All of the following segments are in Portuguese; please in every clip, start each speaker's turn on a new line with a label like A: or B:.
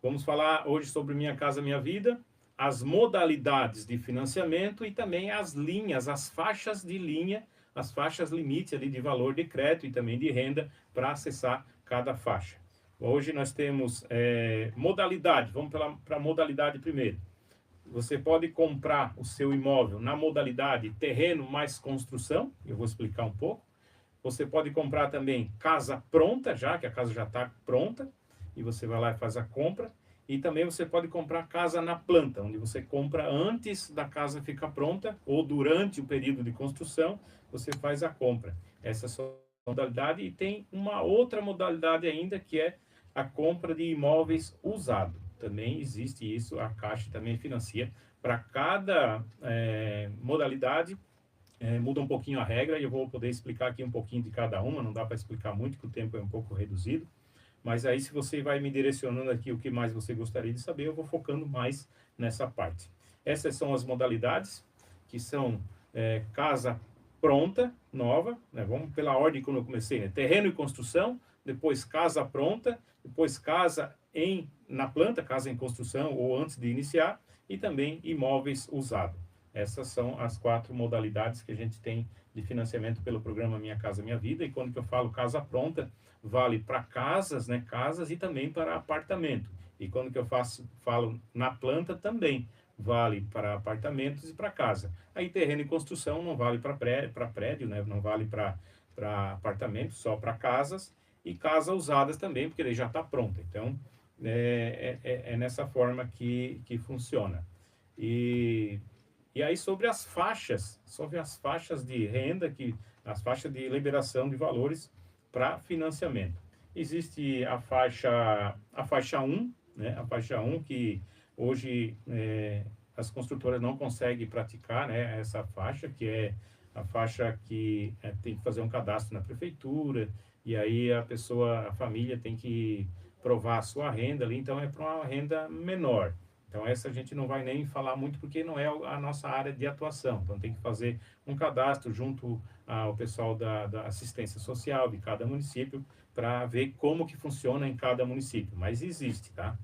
A: Vamos falar hoje sobre Minha Casa Minha Vida, as modalidades de financiamento e também as linhas, as faixas de linha, as faixas limite ali de valor de crédito e também de renda para acessar cada faixa. Hoje nós temos modalidade, vamos para a modalidade primeiro. Você pode comprar o seu imóvel na modalidade terreno mais construção, eu vou explicar um pouco. Você pode comprar também casa pronta, já que a casa já está pronta, e você vai lá e faz a compra. E também você pode comprar casa na planta, onde você compra antes da casa ficar pronta, ou durante o período de construção, você faz a compra. Essa é a sua modalidade. E tem uma outra modalidade ainda, que é a compra de imóveis usados. Também existe isso, a Caixa também financia. Para cada modalidade, muda um pouquinho a regra e eu vou poder explicar aqui um pouquinho de cada uma, não dá para explicar muito, porque o tempo é um pouco reduzido, mas aí se você vai me direcionando aqui o que mais você gostaria de saber, eu vou focando mais nessa parte. Essas são as modalidades, que são casa pronta, nova, né? Vamos pela ordem como eu comecei, né? Terreno e construção, depois casa pronta, depois casa na planta, casa em construção ou antes de iniciar, e também imóveis usados. Essas são as 4 modalidades que a gente tem de financiamento pelo programa Minha Casa Minha Vida. E quando que eu falo casa pronta, vale para casas, né? Casas e também para apartamento. E quando que eu falo na planta, também vale para apartamentos e para casa. Aí terreno e construção não vale para prédio, né? Não vale para apartamentos, só para casas. E casas usadas também, porque ele já está pronta. Então, é nessa forma que funciona. E e aí sobre as faixas de renda, as faixas de liberação de valores para financiamento. Existe a faixa um, né? A faixa um que hoje as construtoras não conseguem praticar, né? Essa faixa, que é a faixa que tem que fazer um cadastro na prefeitura, e aí a família tem que provar a sua renda ali, então é para uma renda menor. Então, essa a gente não vai nem falar muito porque não é a nossa área de atuação. Então, tem que fazer um cadastro junto ao pessoal da assistência social de cada município para ver como que funciona em cada município. Mas existe, tá?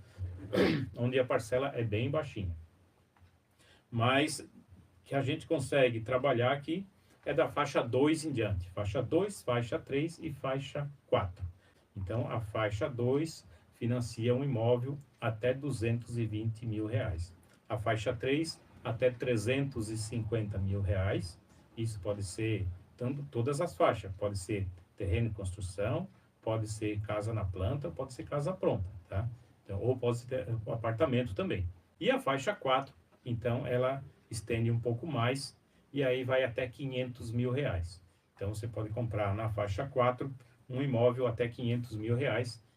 A: Onde a parcela é bem baixinha. Mas que a gente consegue trabalhar aqui é da faixa 2 em diante. Faixa 2, faixa 3 e faixa 4. Então, a faixa 2 financia um imóvel até R$ 220 mil. A faixa 3, até R$ 350 mil. Isso pode ser todas as faixas. Pode ser terreno em construção, pode ser casa na planta, pode ser casa pronta, tá? Então, ou pode ser apartamento também. E a faixa 4, então, ela estende um pouco mais e aí vai até R$ 500 mil. Então, você pode comprar na faixa 4 um imóvel até R$ 500 mil.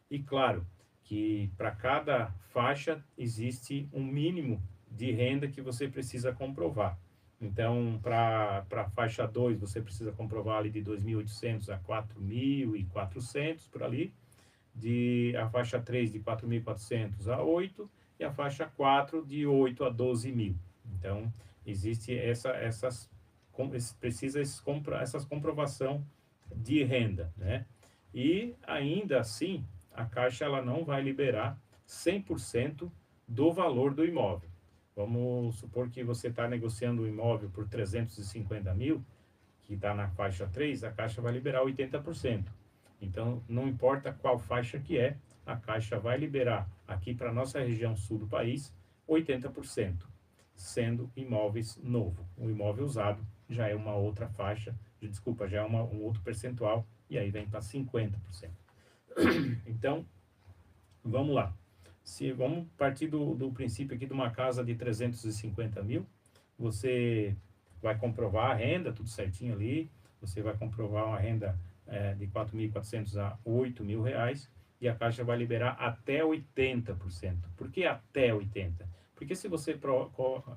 A: E claro que para cada faixa existe um mínimo de renda que você precisa comprovar. Então, para a faixa 2, você precisa comprovar ali de 2.800 a 4.400 por ali. A faixa 3 de 4.400 a 8 e a faixa 4 de 8 a 12 mil. Então, existe precisa essas comprovação de renda, né? E ainda assim, a Caixa ela não vai liberar 100% do valor do imóvel. Vamos supor que você está negociando o imóvel por 350 mil, que está na faixa 3, a Caixa vai liberar 80%. Então, não importa qual faixa que é, a Caixa vai liberar aqui para a nossa região sul do país 80%, sendo imóveis novo. O imóvel usado já é uma outra faixa, desculpa, já é um outro percentual, e aí vem para 50%. Então, vamos lá. Vamos partir do princípio aqui de uma casa de 350 mil, você vai comprovar a renda, tudo certinho ali, você vai comprovar uma renda de 4.400 a 8 mil reais, e a Caixa vai liberar até 80%. Por que até 80%? Porque se você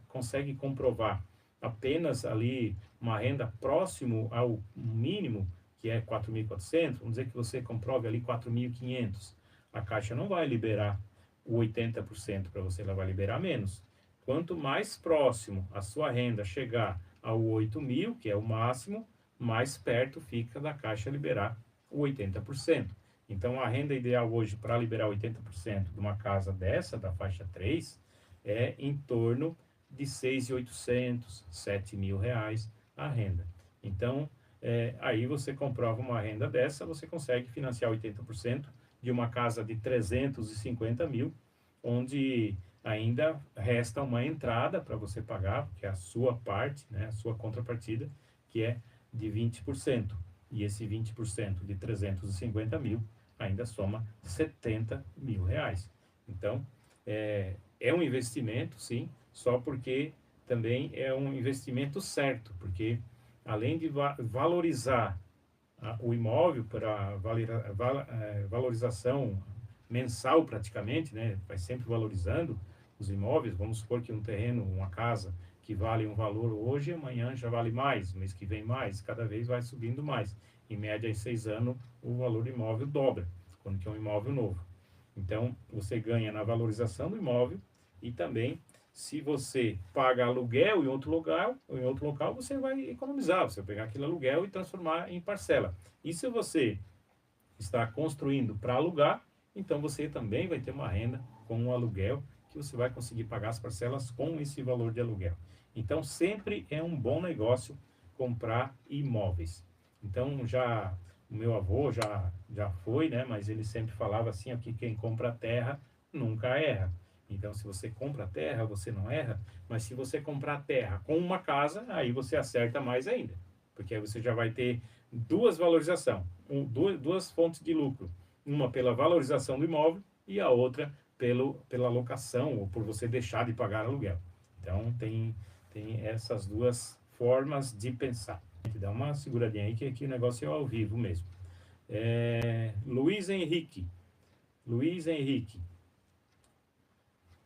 A: consegue comprovar apenas ali uma renda próximo ao mínimo, que é 4.400, vamos dizer que você comprove ali 4.500, a Caixa não vai liberar o 80% para você, ela vai liberar menos. Quanto mais próximo a sua renda chegar ao 8 mil, que é o máximo, mais perto fica da Caixa liberar o 80%. Então, a renda ideal hoje para liberar 80% de uma casa dessa, da faixa 3, é em torno de 6.800, 7.000 reais a renda. Então, aí você comprova uma renda dessa, você consegue financiar 80% de uma casa de 350 mil, onde ainda resta uma entrada para você pagar, que é a sua parte, né, a sua contrapartida, que é de 20%. E esse 20% de 350 mil ainda soma 70 mil reais. Então, é um investimento, sim, só porque também é um investimento certo, porque além de valorizar o imóvel para valorização mensal praticamente, né, vai sempre valorizando os imóveis. Vamos supor que um terreno, uma casa que vale um valor hoje, amanhã já vale mais, mês que vem mais, cada vez vai subindo mais. Em média, em 6 anos, o valor do imóvel dobra, quando que é um imóvel novo. Então, você ganha na valorização do imóvel e também, se você paga aluguel em outro local, você vai economizar. Você vai pegar aquele aluguel e transformar em parcela. E se você está construindo para alugar, então você também vai ter uma renda com o aluguel, que você vai conseguir pagar as parcelas com esse valor de aluguel. Então, sempre é um bom negócio comprar imóveis. Então, o meu avô já foi, né? Mas ele sempre falava assim, ó, que quem compra terra nunca erra. Então, se você compra terra, você não erra, mas se você comprar terra com uma casa, aí você acerta mais ainda, porque aí você já vai ter duas valorizações, duas fontes de lucro, uma pela valorização do imóvel e a outra pela locação, ou por você deixar de pagar aluguel. Então, tem essas duas formas de pensar. Dá uma seguradinha aí, que aqui o negócio é ao vivo mesmo. Luiz Henrique.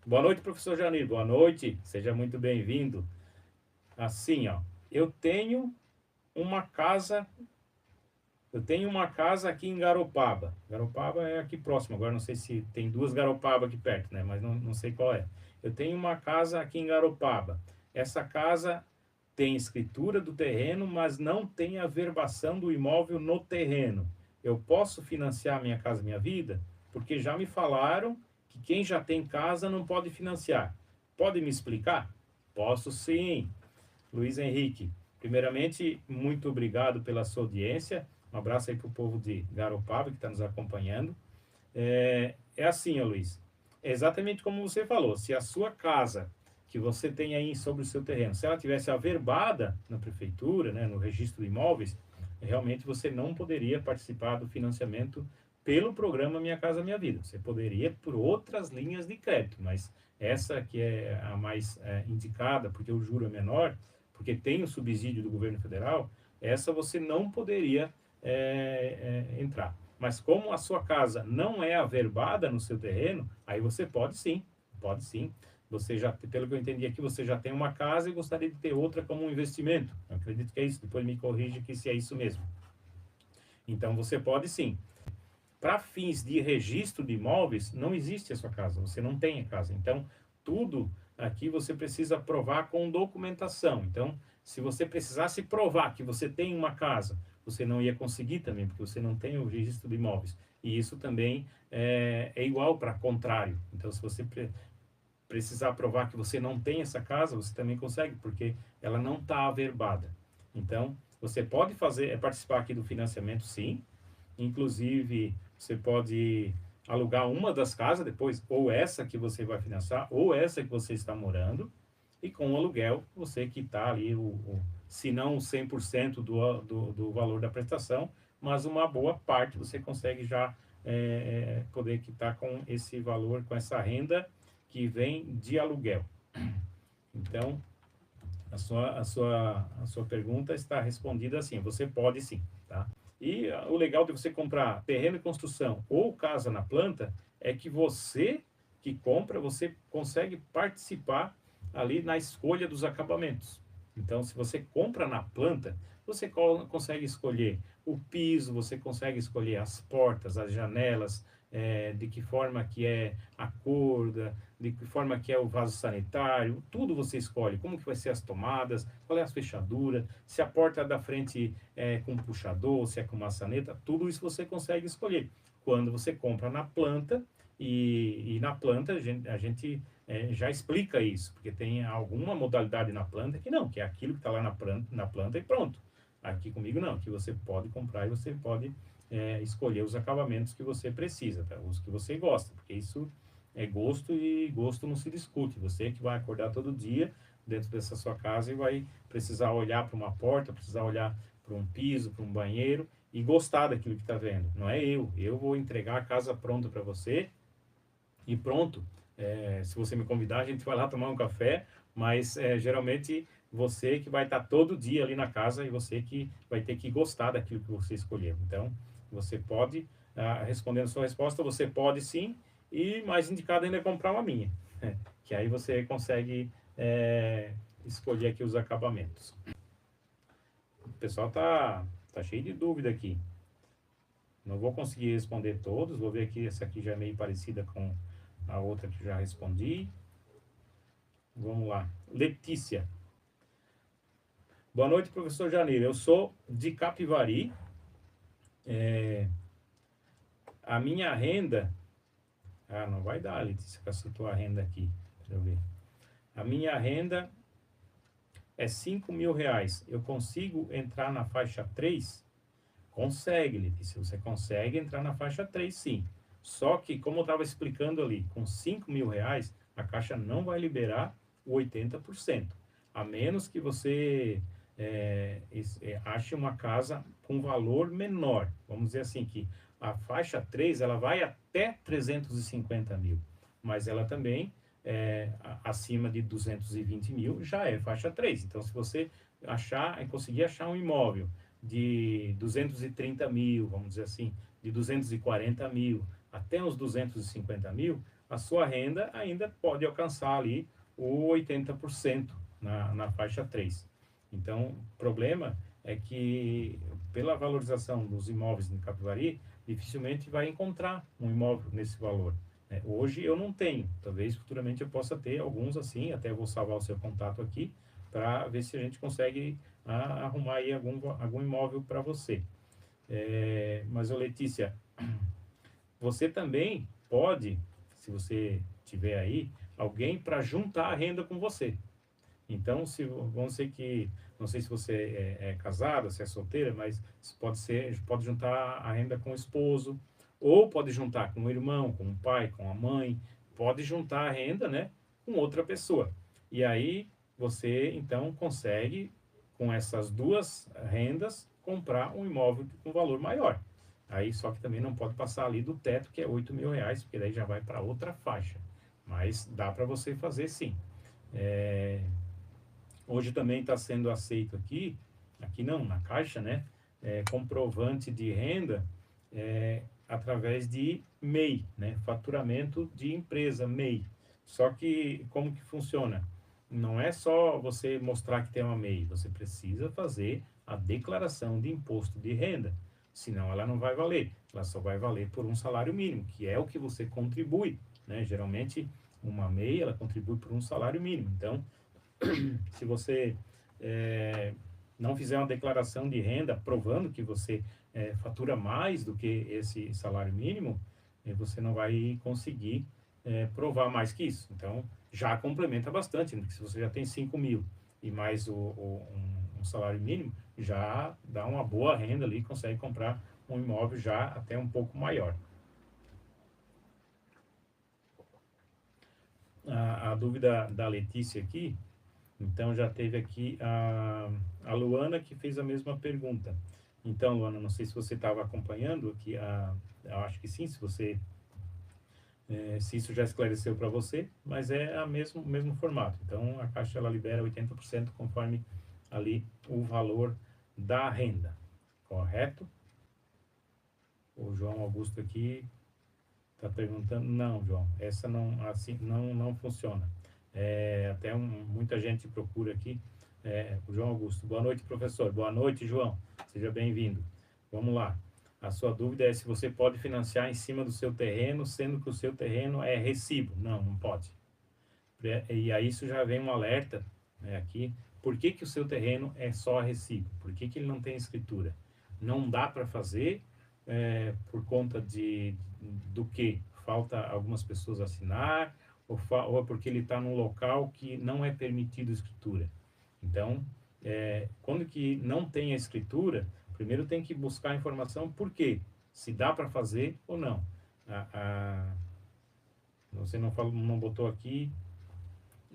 A: Boa noite, professor Janir. Boa noite, seja muito bem-vindo. Assim, ó, eu tenho uma casa aqui em Garopaba. Garopaba é aqui próximo, agora não sei se tem duas Garopaba aqui perto, né? Mas não sei qual é. Eu tenho uma casa aqui em Garopaba. Essa casa tem escritura do terreno, mas não tem a verbação do imóvel no terreno. Eu posso financiar minha casa, minha vida? Porque já me falaram que quem já tem casa não pode financiar. Pode me explicar? Posso sim. Luiz Henrique, primeiramente, muito obrigado pela sua audiência. Um abraço aí para o povo de Garopaba que está nos acompanhando. É assim, ó, Luiz. É exatamente como você falou. Se a sua casa que você tem aí sobre o seu terreno, se ela tivesse averbada na prefeitura, né, no registro de imóveis, realmente você não poderia participar do financiamento pelo programa Minha Casa Minha Vida. Você poderia por outras linhas de crédito, mas essa que é a mais indicada, porque o juro é menor, porque tem o subsídio do governo federal, essa você não poderia entrar. Mas como a sua casa não é averbada no seu terreno, aí você pode sim, pode sim. Você já, pelo que eu entendi aqui, você já tem uma casa e gostaria de ter outra como um investimento. Eu acredito que é isso, depois me corrija que se é isso mesmo. Então você pode sim. Para fins de registro de imóveis, não existe a sua casa, você não tem a casa. Então, tudo aqui você precisa provar com documentação. Então, se você precisasse provar que você tem uma casa, você não ia conseguir também, porque você não tem o registro de imóveis. E isso também é igual para contrário. Então, se você precisar provar que você não tem essa casa, você também consegue, porque ela não está averbada. Então, você pode participar aqui do financiamento, sim. Inclusive, você pode alugar uma das casas depois, ou essa que você vai financiar, ou essa que você está morando, e com o aluguel, você quitar ali, se não 100% do valor da prestação, mas uma boa parte você consegue já poder quitar com esse valor, com essa renda que vem de aluguel. Então, a sua pergunta está respondida assim, você pode sim, tá? E o legal de você comprar terreno e construção ou casa na planta é que você que compra, você consegue participar ali na escolha dos acabamentos. Então, se você compra na planta, você consegue escolher o piso, você consegue escolher as portas, as janelas, de que forma que é a cor, de que forma que é o vaso sanitário, tudo você escolhe, como que vai ser as tomadas, qual é a fechadura, se a porta da frente é com puxador, se é com maçaneta, tudo isso você consegue escolher. quando você compra na planta, e na planta a gente já explica isso, porque tem alguma modalidade na planta que não, que é aquilo que está lá na planta e pronto. Aqui comigo não, que você pode comprar e você pode escolher os acabamentos que você precisa, tá? Os que você gosta, porque isso é gosto e gosto não se discute. Você que vai acordar todo dia dentro dessa sua casa e vai precisar olhar para uma porta, precisar olhar para um piso, para um banheiro e gostar daquilo que está vendo. Não é eu. Eu vou entregar a casa pronta para você e pronto. Se você me convidar, a gente vai lá tomar um café, mas geralmente você que vai estar todo dia ali na casa e você que vai ter que gostar daquilo que você escolheu. Então, você pode, respondendo a sua resposta, você pode sim, e mais indicado ainda é comprar uma minha, que aí você consegue escolher aqui os acabamentos. O pessoal tá cheio de dúvida aqui. Não vou conseguir responder todos, vou ver aqui, essa aqui já é meio parecida com a outra que já respondi. Vamos lá. Letícia. Boa noite, professor Janeiro. Eu sou de Capivari. A minha renda... não vai dar, Letícia, com essa tua renda aqui. Deixa eu ver. A minha renda é R$ 5.000. Eu consigo entrar na faixa 3? Consegue, Letícia. Você consegue entrar na faixa 3, sim. Só que, como eu estava explicando ali, com R$ 5.000, a Caixa não vai liberar o 80%. A menos que você ache uma casa com valor menor. Vamos dizer assim, que a faixa 3, ela vai até 350 mil. Mas ela também, acima de 220 mil, já é faixa 3. Então, se você conseguir achar um imóvel de 230 mil, vamos dizer assim, de 240 mil até uns 250 mil, a sua renda ainda pode alcançar ali o 80% na faixa 3. Então, o problema é que, pela valorização dos imóveis em Capivari, dificilmente vai encontrar um imóvel nesse valor. Hoje eu não tenho, talvez futuramente eu possa ter alguns assim, até vou salvar o seu contato aqui, para ver se a gente consegue arrumar aí algum imóvel para você. Mas, Letícia, você também pode, se você tiver aí, alguém para juntar a renda com você. Então, vamos dizer que, não sei se você é casada, se é solteira, mas pode juntar a renda com o esposo, ou pode juntar com o irmão, com o pai, com a mãe, pode juntar a renda, né, com outra pessoa. E aí, você, então, consegue, com essas duas rendas, comprar um imóvel com valor maior. Aí, só que também não pode passar ali do teto, que é R$ 8.000, porque daí já vai para outra faixa. Mas dá para você fazer sim. Hoje também está sendo aceito aqui não, na Caixa, né? Comprovante de renda através de MEI, né? Faturamento de empresa, MEI. Só que como que funciona? Não é só você mostrar que tem uma MEI, você precisa fazer a declaração de imposto de renda, senão ela não vai valer. Ela só vai valer por um salário mínimo, que é o que você contribui, né? Geralmente, uma MEI, ela contribui por um salário mínimo. Então, se você não fizer uma declaração de renda provando que você fatura mais do que esse salário mínimo, você não vai conseguir provar mais que isso. Então, já complementa bastante, né? Se você já tem 5.000 e mais um salário mínimo, já dá uma boa renda ali, consegue comprar um imóvel já até um pouco maior. A dúvida da Letícia aqui, então já teve aqui a Luana que fez a mesma pergunta. Então, Luana, não sei se você estava acompanhando aqui, eu acho que sim, se isso já esclareceu para você, mas é o mesmo formato. Então, a Caixa ela libera 80% conforme ali o valor da renda, correto? O João Augusto aqui está perguntando, não, João, essa assim, não funciona. Até muita gente procura aqui. O João Augusto, boa noite, professor. Boa noite, João, seja bem-vindo. Vamos lá. A sua dúvida é se você pode financiar em cima do seu terreno, sendo que o seu terreno é recibo. Não pode. E aí isso já vem um alerta, né, aqui. Por que o seu terreno é só recibo? Por que ele não tem escritura? Não dá para fazer por conta do que? Falta algumas pessoas assinar, ou é porque ele está num local que não é permitido escritura. Então, quando que não tem a escritura, primeiro tem que buscar a informação por quê, se dá para fazer ou não. Você não botou aqui,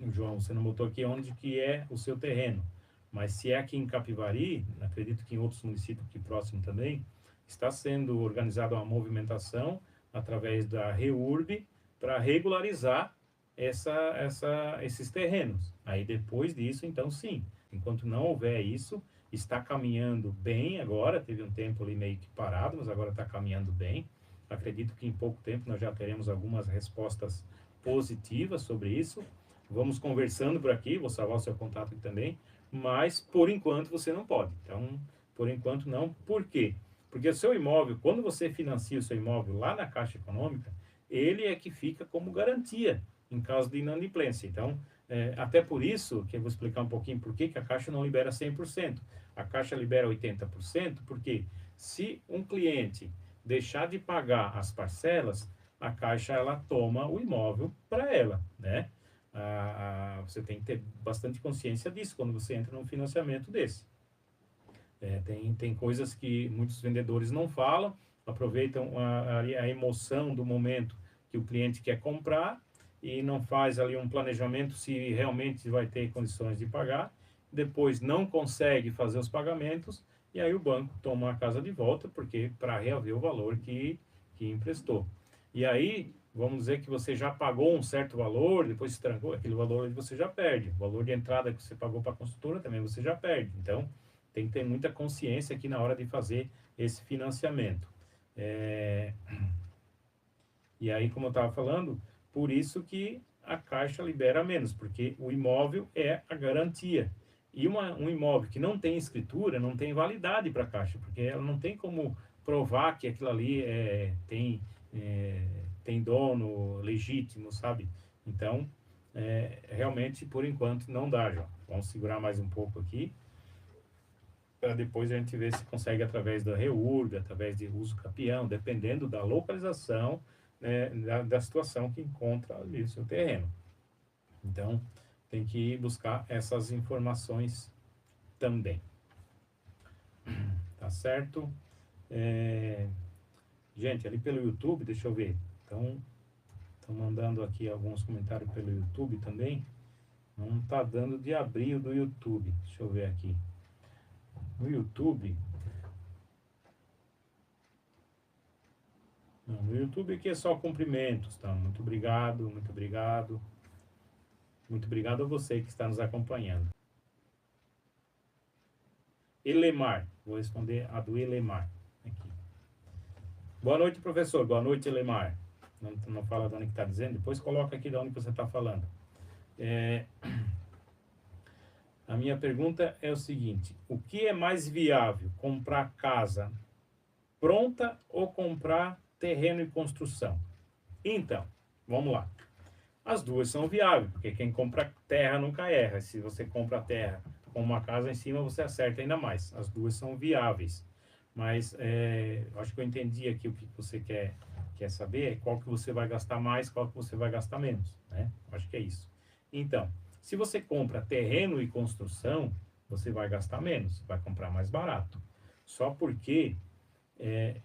A: João, você não botou aqui onde que é o seu terreno, mas se é aqui em Capivari, acredito que em outros municípios aqui próximos também, está sendo organizada uma movimentação através da REURB para regularizar esses terrenos. Aí depois disso, então sim, enquanto não houver isso, está caminhando bem agora, teve um tempo ali meio que parado, mas agora está caminhando bem. Acredito que em pouco tempo nós já teremos algumas respostas positivas sobre isso. Vamos conversando por aqui, vou salvar o seu contato aqui também, mas por enquanto você não pode. Então, por enquanto não. Por quê? Porque o seu imóvel, quando você financia o seu imóvel lá na Caixa Econômica, ele é que fica como garantia em caso de inadimplência. Então, até por isso, que eu vou explicar um pouquinho por que a Caixa não libera 100%. A Caixa libera 80%, porque se um cliente deixar de pagar as parcelas, a Caixa ela toma o imóvel para ela, né? Você tem que ter bastante consciência disso quando você entra num financiamento desse. Tem coisas que muitos vendedores não falam, aproveitam a emoção do momento que o cliente quer comprar e não faz ali um planejamento se realmente vai ter condições de pagar, depois não consegue fazer os pagamentos e aí o banco toma a casa de volta porque para reaver o valor que emprestou. E aí, vamos dizer que você já pagou um certo valor, depois se trancou, aquele valor você já perde. O valor de entrada que você pagou para a construtora também você já perde. Então, tem que ter muita consciência aqui na hora de fazer esse financiamento. E aí, como eu estava falando, por isso que a Caixa libera menos, porque o imóvel é a garantia. E um imóvel que não tem escritura, não tem validade para a Caixa, porque ela não tem como provar que aquilo ali tem dono legítimo, sabe? Então, realmente, por enquanto, não dá, João. Vamos segurar mais um pouco aqui, para depois a gente ver se consegue através da REURB, através de uso capião, dependendo da localização, né, da situação que encontra ali o seu terreno. Então, tem que buscar essas informações também. Tá certo? Gente, ali pelo YouTube, deixa eu ver. Então, estão mandando aqui alguns comentários pelo YouTube também. Não tá dando de abrir o do YouTube. Deixa eu ver aqui. No YouTube... Não, no YouTube aqui é só cumprimentos, tá? Muito obrigado, muito obrigado. Muito obrigado a você que está nos acompanhando. Elemar, vou responder a do Elemar aqui. Boa noite, professor. Boa noite, Elemar. Não fala de onde que está dizendo, depois coloca aqui de onde você está falando. A minha pergunta é o seguinte: o que é mais viável, comprar casa pronta ou comprar terreno e construção? Então, vamos lá. As duas são viáveis, porque quem compra terra nunca erra. Se você compra terra com uma casa em cima, você acerta ainda mais. As duas são viáveis. Mas acho que eu entendi aqui o que você quer saber, qual que você vai gastar mais, qual que você vai gastar menos, né? Acho que é isso. Então, se você compra terreno e construção, você vai gastar menos, vai comprar mais barato. Só porque,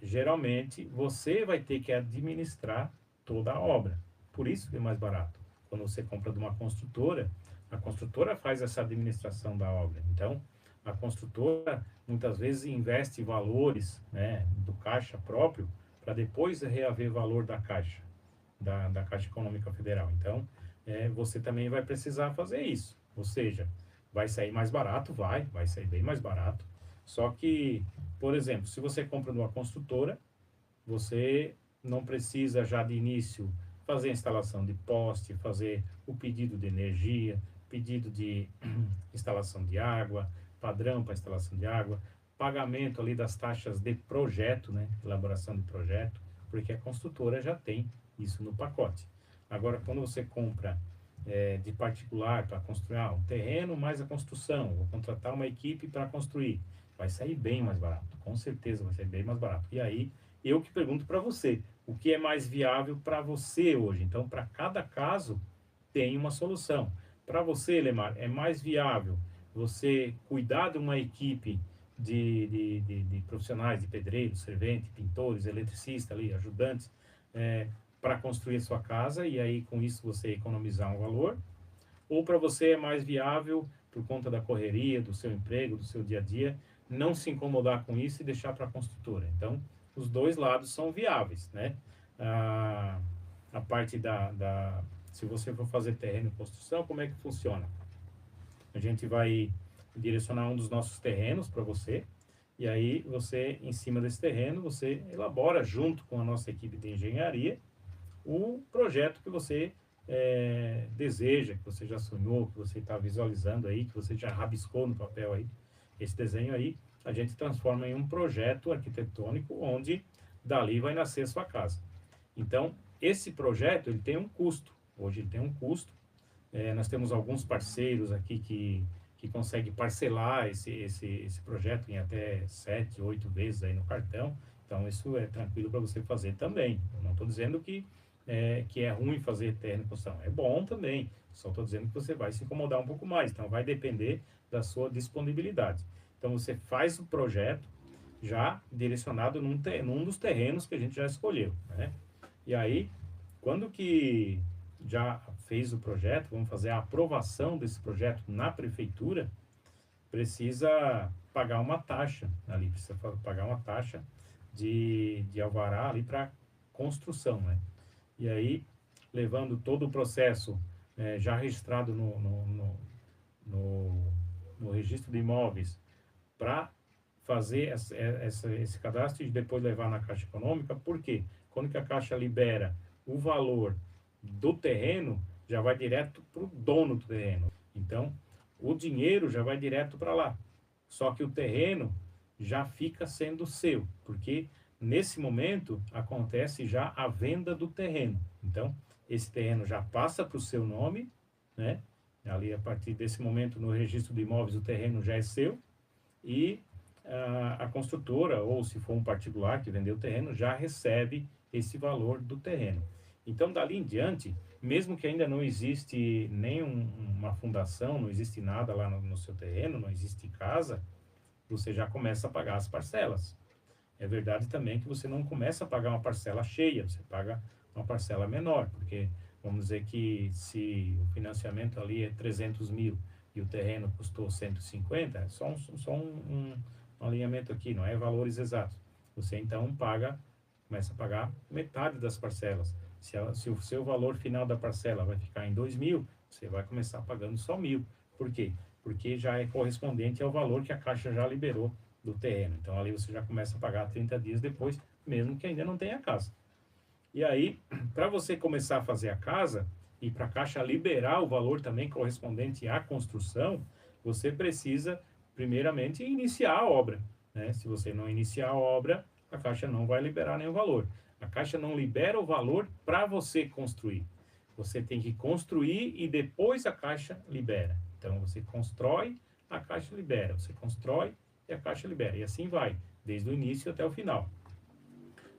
A: geralmente, você vai ter que administrar toda a obra. Por isso que é mais barato. Quando você compra de uma construtora, a construtora faz essa administração da obra. Então, a construtora muitas vezes investe valores, né, do caixa próprio para depois reaver valor da caixa, da Caixa Econômica Federal. Então, você também vai precisar fazer isso. Ou seja, vai sair mais barato? Vai sair bem mais barato. Só que, por exemplo, se você compra de uma construtora, você não precisa já de início fazer a instalação de poste, fazer o pedido de energia, pedido de instalação de água, padrão para instalação de água, pagamento ali das taxas de projeto, né, elaboração de projeto, porque a construtora já tem isso no pacote. Agora, quando você compra de particular para construir um terreno mais a construção, vou contratar uma equipe para construir, vai sair bem mais barato, com certeza vai sair bem mais barato. E aí eu que pergunto para você, o que é mais viável para você hoje? Então, para cada caso, tem uma solução. Para você, Lemar, é mais viável você cuidar de uma equipe de profissionais, de pedreiros, servente, pintores, eletricistas ali, ajudantes, para construir a sua casa e aí com isso você economizar um valor? Ou para você é mais viável, por conta da correria, do seu emprego, do seu dia a dia, não se incomodar com isso e deixar para a construtora? Então, os dois lados são viáveis, né? A parte se você for fazer terreno e construção, como é que funciona? A gente vai direcionar um dos nossos terrenos para você, e aí você, em cima desse terreno, você elabora junto com a nossa equipe de engenharia o projeto que você deseja, que você já sonhou, que você está visualizando aí, que você já rabiscou no papel aí, esse desenho aí, a gente transforma em um projeto arquitetônico onde dali vai nascer a sua casa. Então, esse projeto, ele tem um custo. Hoje ele tem um custo. Nós temos alguns parceiros aqui que conseguem parcelar esse projeto em até 7, 8 vezes aí no cartão. Então, isso é tranquilo para você fazer também. Eu não estou dizendo que é ruim fazer terreno e construção. É bom também. Só estou dizendo que você vai se incomodar um pouco mais. Então, vai depender da sua disponibilidade. Então, você faz o projeto já direcionado num dos terrenos que a gente já escolheu, né? E aí, quando que já fez o projeto, vamos fazer a aprovação desse projeto na prefeitura, precisa pagar uma taxa ali, precisa pagar uma taxa de alvará ali para construção, né? E aí, levando todo o processo já registrado no registro de imóveis para fazer esse cadastro e depois levar na Caixa Econômica. Por quê? Quando que a Caixa libera o valor do terreno, já vai direto para o dono do terreno. Então, o dinheiro já vai direto para lá. Só que o terreno já fica sendo seu, porque nesse momento acontece já a venda do terreno. Então, esse terreno já passa para o seu nome, né? Ali, a partir desse momento, no registro de imóveis, o terreno já é seu, e a construtora, ou se for um particular que vendeu o terreno, já recebe esse valor do terreno. Então, dali em diante, mesmo que ainda não existe uma fundação, não existe nada lá no seu terreno, não existe casa, você já começa a pagar as parcelas. É verdade também que você não começa a pagar uma parcela cheia, você paga uma parcela menor, porque vamos dizer que se o financiamento ali é 300 mil e o terreno custou 150, é só um alinhamento aqui, não é valores exatos. Você então começa a pagar metade das parcelas. Se o seu valor final da parcela vai ficar em 2 mil, você vai começar pagando só 1.000. Por quê? Porque já é correspondente ao valor que a Caixa já liberou do terreno. Então ali você já começa a pagar 30 dias depois, mesmo que ainda não tenha casa. E aí, para você começar a fazer a casa e para a Caixa liberar o valor também correspondente à construção, você precisa primeiramente iniciar a obra, né? Se você não iniciar a obra, a Caixa não vai liberar nenhum valor. A Caixa não libera o valor para você construir. Você tem que construir e depois a Caixa libera. Então você constrói, a Caixa libera. Você constrói e a Caixa libera. E assim vai, desde o início até o final.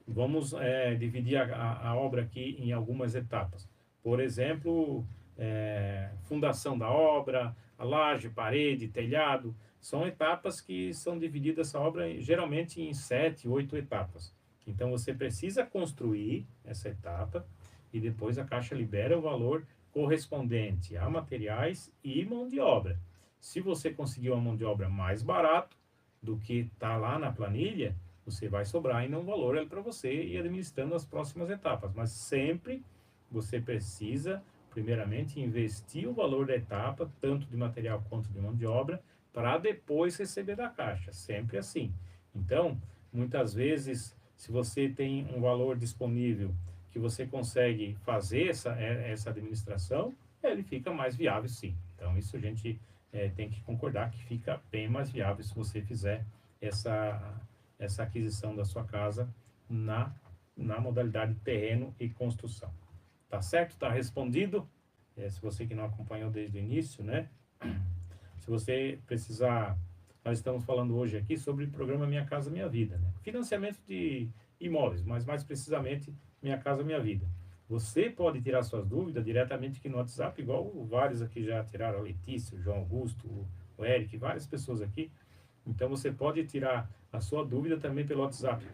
A: Vamos dividir a obra aqui em algumas etapas. Por exemplo, fundação da obra, a laje, parede, telhado. São etapas que são divididas essa obra geralmente em 7, 8 etapas. Então você precisa construir essa etapa e depois a Caixa libera o valor correspondente a materiais e mão de obra. Se você conseguir uma mão de obra mais barato do que está lá na planilha, você vai sobrar ainda um valor para você ir administrando as próximas etapas. Mas sempre você precisa, primeiramente, investir o valor da etapa, tanto de material quanto de mão de obra, para depois receber da Caixa. Sempre assim. Então, muitas vezes, se você tem um valor disponível que você consegue fazer essa administração, ele fica mais viável, sim. Então, isso a gente tem que concordar que fica bem mais viável se você fizer essa aquisição da sua casa na modalidade terreno e construção. Tá certo? Tá respondido? Se você que não acompanhou desde o início, né? Se você precisar, nós estamos falando hoje aqui sobre o programa Minha Casa Minha Vida, né? Financiamento imóveis, mas mais precisamente Minha Casa Minha Vida. Você pode tirar suas dúvidas diretamente aqui no WhatsApp, igual vários aqui já tiraram, a Letícia, o João Augusto, o Eric, várias pessoas aqui. Então você pode tirar a sua dúvida também pelo WhatsApp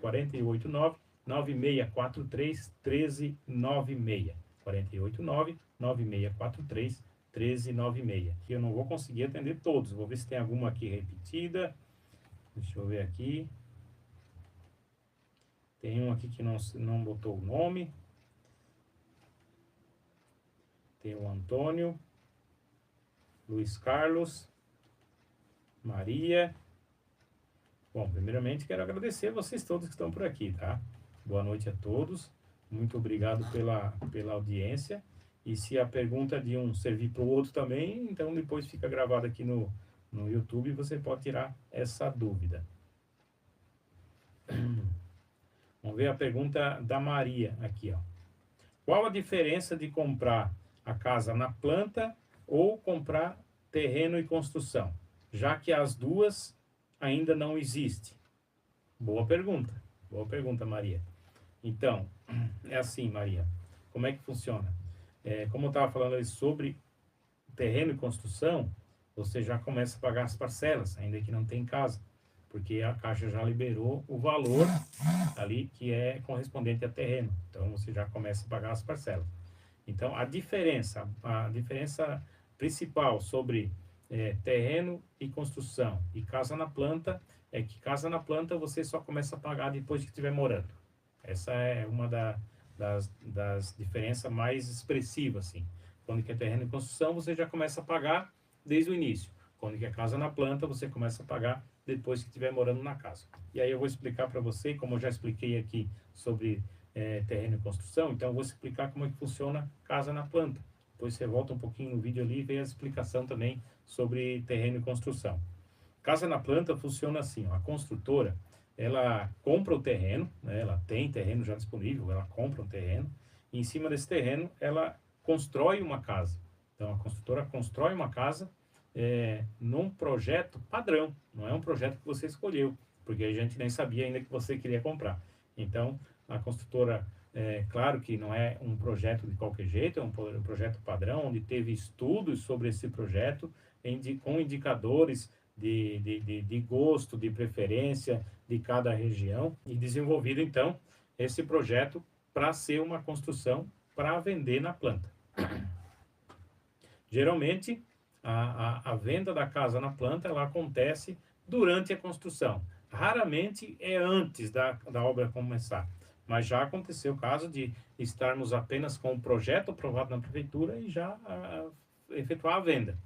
A: 489-9643-1396. 489-9643-1396. Que eu não vou conseguir atender todos. Vou ver se tem alguma aqui repetida. Deixa eu ver aqui. Tem um aqui que não botou o nome. Tem o Antônio, Luiz Carlos, Maria. Bom, primeiramente quero agradecer a vocês todos que estão por aqui, tá? Boa noite a todos. Muito obrigado pela audiência. E se a pergunta de um servir para o outro também, então depois fica gravado aqui no YouTube e você pode tirar essa dúvida. Vamos ver a pergunta da Maria aqui, ó. Qual a diferença de comprar a casa na planta ou comprar terreno e construção, já que as duas ainda não existem? Boa pergunta, Maria. Então, é assim, Maria, como é que funciona? Como eu estava falando aí sobre terreno e construção, você já começa a pagar as parcelas, ainda que não tem casa, porque a Caixa já liberou o valor ali que é correspondente a terreno, então você já começa a pagar as parcelas. Então, a diferença principal sobre terreno e construção e casa na planta é que casa na planta você só começa a pagar depois que estiver morando. Essa é uma das diferenças mais expressivas, assim. Quando que é terreno e construção, você já começa a pagar desde o início. Quando que é casa na planta, você começa a pagar depois que estiver morando na casa. E aí eu vou explicar para você, como eu já expliquei aqui sobre terreno e construção, então eu vou explicar como é que funciona casa na planta. Depois você volta um pouquinho no vídeo ali e vê a explicação também sobre terreno e construção. Casa na planta funciona assim, ó, a construtora, ela compra o terreno, né, ela tem terreno já disponível, ela compra um terreno, e em cima desse terreno ela constrói uma casa. Então a construtora constrói uma casa num projeto padrão, não é um projeto que você escolheu, porque a gente nem sabia ainda que você queria comprar. Então, a construtora, claro que não é um projeto de qualquer jeito, é um projeto padrão, onde teve estudos sobre esse projeto, com indicadores de gosto, de preferência de cada região, e desenvolvido, então, esse projeto para ser uma construção para vender na planta. Geralmente, a venda da casa na planta, ela acontece durante a construção. Raramente é antes da obra começar. Mas já aconteceu o caso de estarmos apenas com o projeto aprovado na prefeitura e já efetuar a venda.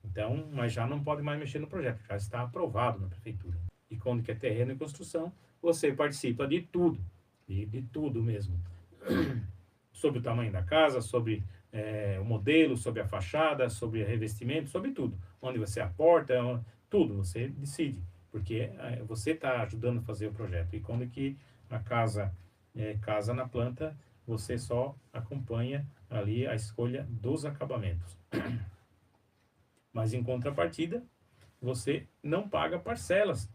A: Então, mas já não pode mais mexer no projeto, já está aprovado na prefeitura. E quando que é terreno e construção, você participa de tudo, de tudo mesmo. Sobre o tamanho da casa, sobre o modelo, sobre a fachada, sobre o revestimento, sobre tudo. Onde você aporta, tudo, você decide. Porque você está ajudando a fazer o projeto. E quando que a casa casa na planta, você só acompanha ali a escolha dos acabamentos. Mas em contrapartida, você não paga parcelas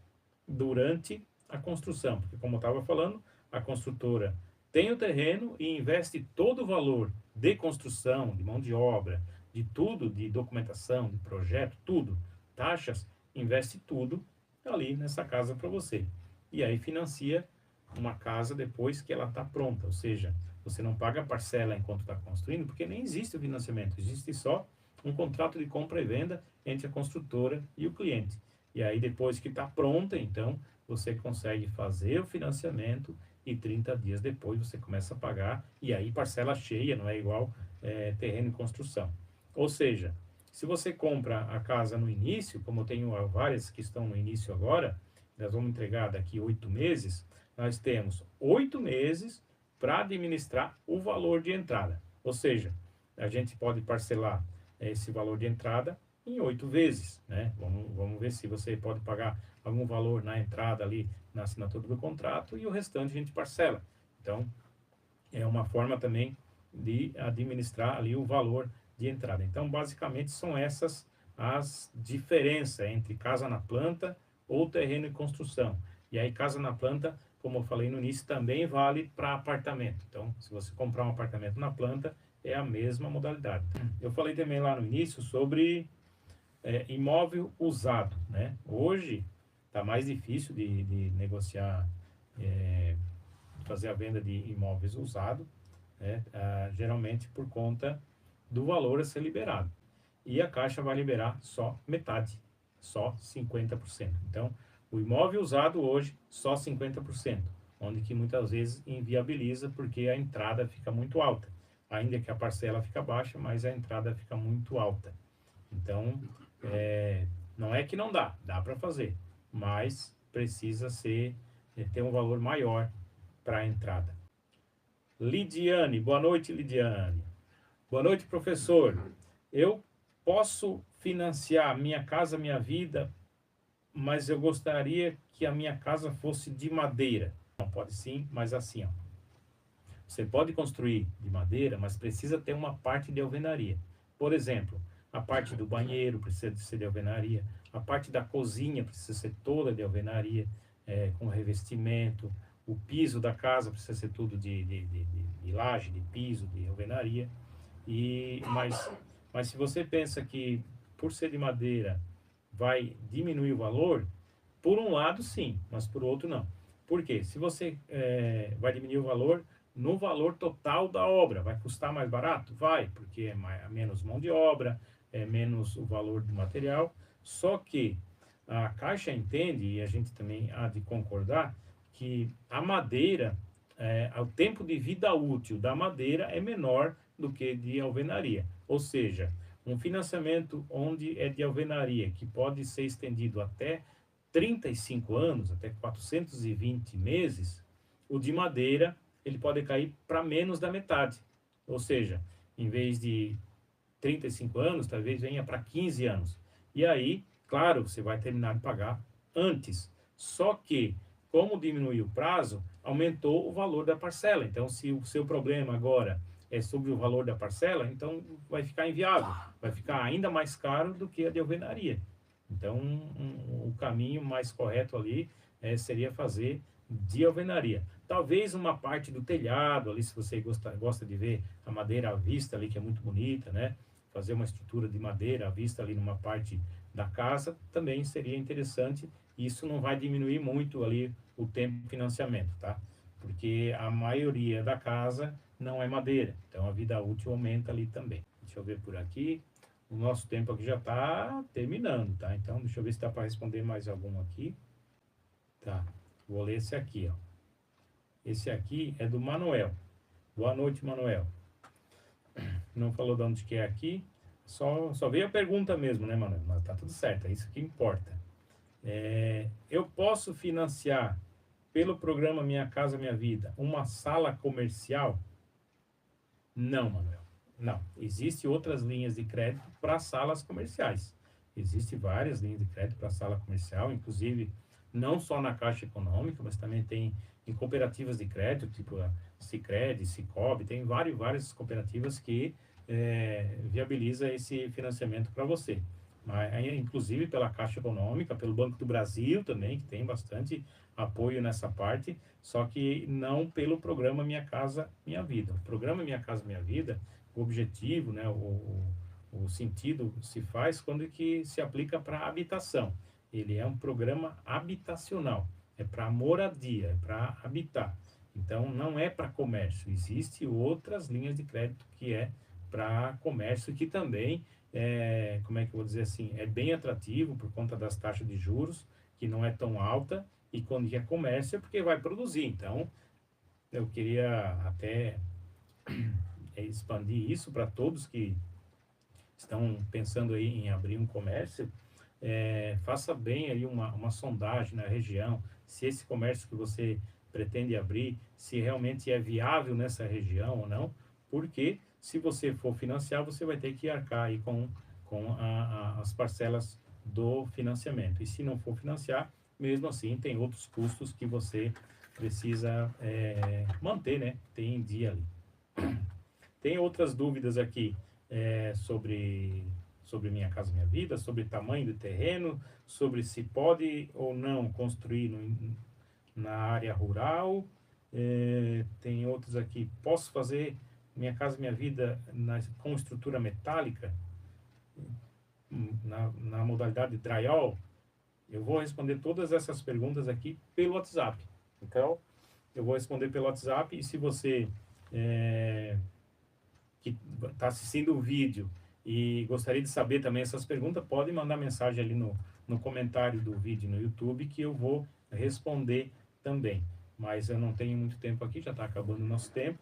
A: durante a construção. Porque como eu estava falando, a construtora tem o terreno e investe todo o valor de construção, de mão de obra, de tudo, de documentação, de projeto, tudo, taxas, investe tudo ali nessa casa para você. E aí financia uma casa depois que ela está pronta, ou seja, você não paga a parcela enquanto está construindo, porque nem existe o financiamento, existe só um contrato de compra e venda entre a construtora e o cliente. E aí depois que está pronta, então, você consegue fazer o financiamento e 30 dias depois você começa a pagar, e aí parcela cheia, não é igual terreno e construção. Ou seja, se você compra a casa no início, como eu tenho várias que estão no início agora, nós vamos entregar daqui 8 meses, nós temos 8 meses para administrar o valor de entrada. Ou seja, a gente pode parcelar esse valor de entrada em 8 vezes, né? Vamos ver se você pode pagar algum valor na entrada ali, na assinatura do contrato, e o restante a gente parcela. Então, é uma forma também de administrar ali o valor de entrada. Então, basicamente, são essas as diferenças entre casa na planta ou terreno e construção. E aí, casa na planta, como eu falei no início, também vale para apartamento. Então, se você comprar um apartamento na planta, é a mesma modalidade. Eu falei também lá no início sobre imóvel usado, né? Hoje está mais difícil de negociar, fazer a venda de imóveis usados, né? Geralmente por conta do valor a ser liberado. E a Caixa vai liberar só metade, só 50%. Então, o imóvel usado hoje, só 50%, onde que muitas vezes inviabiliza porque a entrada fica muito alta. Ainda que a parcela fica baixa, mas a entrada fica muito alta. Então, não é que não dá, dá para fazer, mas precisa ter um valor maior para a entrada. Lidiane, boa noite, Lidiane. Boa noite, professor. Eu posso financiar Minha Casa Minha Vida, mas eu gostaria que a minha casa fosse de madeira. Não, pode sim, mas assim, ó. Você pode construir de madeira, mas precisa ter uma parte de alvenaria. Por exemplo, a parte do banheiro precisa ser de alvenaria, a parte da cozinha precisa ser toda de alvenaria, com revestimento, o piso da casa precisa ser tudo de laje, de piso, de alvenaria. Mas se você pensa que por ser de madeira vai diminuir o valor, por um lado sim, mas por outro não. Por quê? Se você vai diminuir o valor no valor total da obra, vai custar mais barato? Vai, porque é menos mão de obra, é menos o valor do material. Só que a Caixa entende, e a gente também há de concordar, que a madeira, o tempo de vida útil da madeira é menor do que de alvenaria. Ou seja, um financiamento onde é de alvenaria, que pode ser estendido até 35 anos, até 420 meses, o de madeira ele pode cair para menos da metade. Ou seja, em vez de 35 anos, talvez venha para 15 anos. E aí, claro, você vai terminar de pagar antes. Só que, como diminuiu o prazo, aumentou o valor da parcela. Então, se o seu problema agora é sobre o valor da parcela, então vai ficar inviável, vai ficar ainda mais caro do que a de alvenaria. Então, o caminho mais correto ali seria fazer de alvenaria. Talvez uma parte do telhado ali, se você gosta de ver a madeira à vista ali, que é muito bonita, né? Fazer uma estrutura de madeira à vista ali numa parte da casa também seria interessante. Isso não vai diminuir muito ali o tempo de financiamento, tá? Porque a maioria da casa não é madeira, então a vida útil aumenta ali também. Deixa eu ver por aqui. O nosso tempo aqui já está terminando, tá? Então, deixa eu ver se dá para responder mais algum aqui. Tá, vou ler esse aqui, ó. Esse aqui é do Manuel. Boa noite, Manuel. Não falou de onde que é aqui. Só veio a pergunta mesmo, né, Manuel? Mas tá tudo certo, é isso que importa. Eu posso financiar pelo programa Minha Casa Minha Vida uma sala comercial? Não, Manuel. Não. Existem outras linhas de crédito para salas comerciais. Existem várias linhas de crédito para sala comercial, inclusive não só na Caixa Econômica, mas também tem em cooperativas de crédito, tipo a Sicredi, Sicob, tem várias cooperativas que viabiliza esse financiamento para você. Mas, inclusive pela Caixa Econômica, pelo Banco do Brasil também, que tem bastante apoio nessa parte, só que não pelo programa Minha Casa Minha Vida. O programa Minha Casa Minha Vida, o objetivo, né, o sentido se faz quando que se aplica para habitação. Ele é um programa habitacional, é para moradia, é para habitar. Então, não é para comércio. Existem outras linhas de crédito que é para comércio, que também, como é que eu vou dizer assim, é bem atrativo por conta das taxas de juros, que não é tão alta, e quando é comércio é porque vai produzir. Então, eu queria até expandir isso para todos que estão pensando aí em abrir um comércio. Faça bem aí uma sondagem na região, se esse comércio que você pretende abrir, se realmente é viável nessa região ou não, porque se você for financiar, você vai ter que arcar aí com as parcelas do financiamento. E se não for financiar, mesmo assim, tem outros custos que você precisa manter, né? Tem em dia ali. Tem outras dúvidas aqui sobre Minha Casa Minha Vida, sobre tamanho do terreno, sobre se pode ou não construir na área rural. Tem outros aqui. Posso fazer Minha Casa Minha Vida com estrutura metálica, na modalidade drywall? Eu vou responder todas essas perguntas aqui pelo WhatsApp. Então, eu vou responder pelo WhatsApp, e se você que está assistindo o vídeo e gostaria de saber também essas perguntas, pode mandar mensagem ali no comentário do vídeo no YouTube, que eu vou responder também. Mas eu não tenho muito tempo aqui, já está acabando o nosso tempo,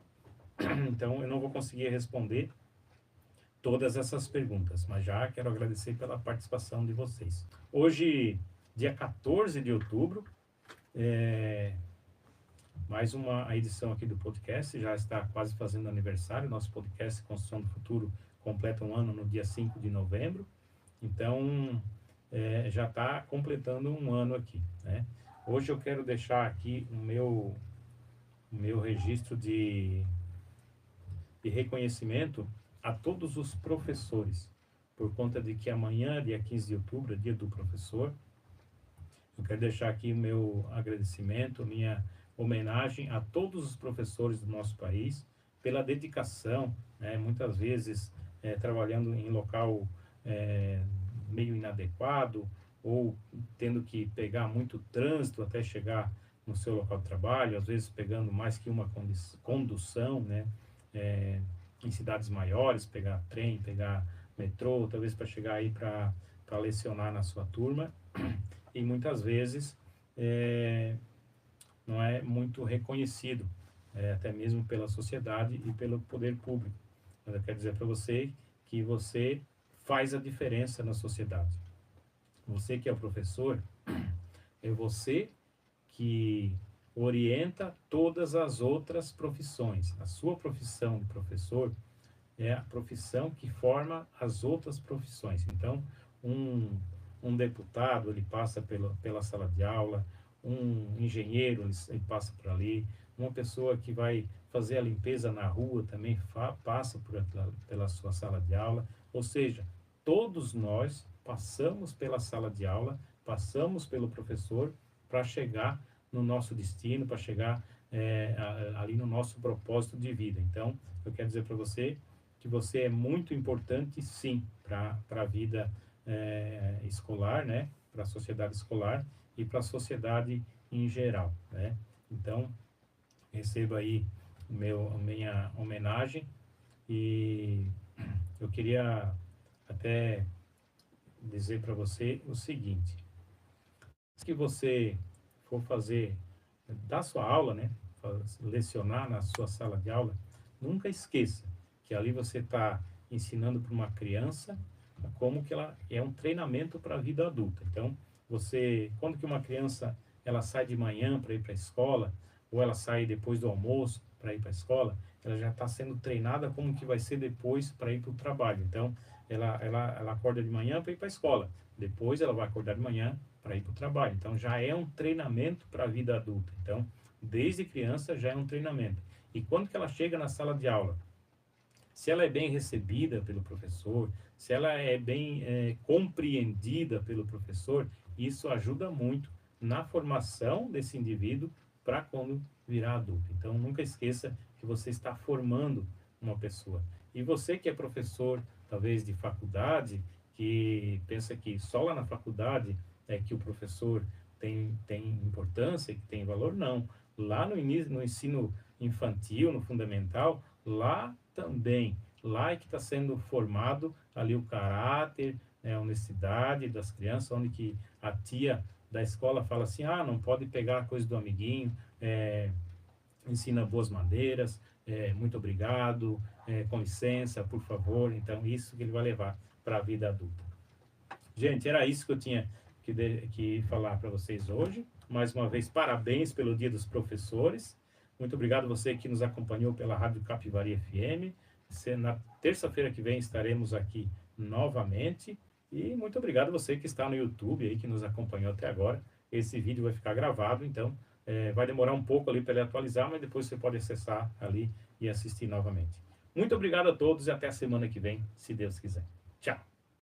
A: então eu não vou conseguir responder todas essas perguntas, mas já quero agradecer pela participação de vocês. Hoje, dia 14 de outubro, mais uma edição aqui do podcast, já está quase fazendo aniversário. Nosso podcast Construção do Futuro completa um ano no dia 5 de novembro, então já está completando um ano aqui, né? Hoje eu quero deixar aqui o meu registro de reconhecimento a todos os professores, por conta de que amanhã, dia 15 de outubro, é dia do professor. Eu quero deixar aqui o meu agradecimento, minha homenagem a todos os professores do nosso país pela dedicação, né, muitas vezes trabalhando em local meio inadequado, ou tendo que pegar muito trânsito até chegar no seu local de trabalho, às vezes pegando mais que uma condução, né, em cidades maiores, pegar trem, pegar metrô, talvez para chegar aí para lecionar na sua turma, e muitas vezes não é muito reconhecido, até mesmo pela sociedade e pelo poder público. Mas eu quero dizer para você que você faz a diferença na sociedade. Você que é o professor, é você que orienta todas as outras profissões. A sua profissão de professor é a profissão que forma as outras profissões. Então, um deputado, ele passa pela sala de aula, um engenheiro, ele passa por ali, uma pessoa que vai fazer a limpeza na rua também passa pela sua sala de aula. Ou seja, todos nós passamos pela sala de aula, passamos pelo professor para chegar no nosso destino, para chegar ali no nosso propósito de vida. Então, eu quero dizer para você que você é muito importante, sim, para a vida escolar, né? Para a sociedade escolar e para a sociedade em geral, né? Então, receba aí a minha homenagem, e eu queria até dizer para você o seguinte: se você for dar sua aula, né, lecionar na sua sala de aula, nunca esqueça que ali você está ensinando para uma criança como que ela é um treinamento para a vida adulta. Então, quando que uma criança ela sai de manhã para ir para a escola, ou ela sai depois do almoço para ir para a escola, ela já está sendo treinada como que vai ser depois para ir para o trabalho. Então, ela acorda de manhã para ir para a escola, depois ela vai acordar de manhã para ir para o trabalho. Então, já é um treinamento para a vida adulta. Então, desde criança já é um treinamento. E quando que ela chega na sala de aula, se ela é bem recebida pelo professor, se ela é bem compreendida pelo professor, isso ajuda muito na formação desse indivíduo para quando virar adulto. Então, nunca esqueça que você está formando uma pessoa. E você que é professor, talvez de faculdade, que pensa que só lá na faculdade é que o professor tem importância, que tem valor, não. Lá no ensino infantil, no fundamental, lá também, lá é que está sendo formado ali o caráter, a honestidade das crianças, onde que a tia da escola fala assim, não pode pegar a coisa do amiguinho, ensina boas maneiras, muito obrigado, com licença, por favor. Então, isso que ele vai levar para a vida adulta. Gente, era isso que eu tinha que falar para vocês hoje. Mais uma vez, parabéns pelo Dia dos Professores. Muito obrigado você que nos acompanhou pela Rádio Capivari FM. Na terça-feira que vem estaremos aqui novamente. E muito obrigado você que está no YouTube aí, que nos acompanhou até agora. Esse vídeo vai ficar gravado, então vai demorar um pouco ali para ele atualizar, mas depois você pode acessar ali e assistir novamente. Muito obrigado a todos e até a semana que vem, se Deus quiser. Tchau!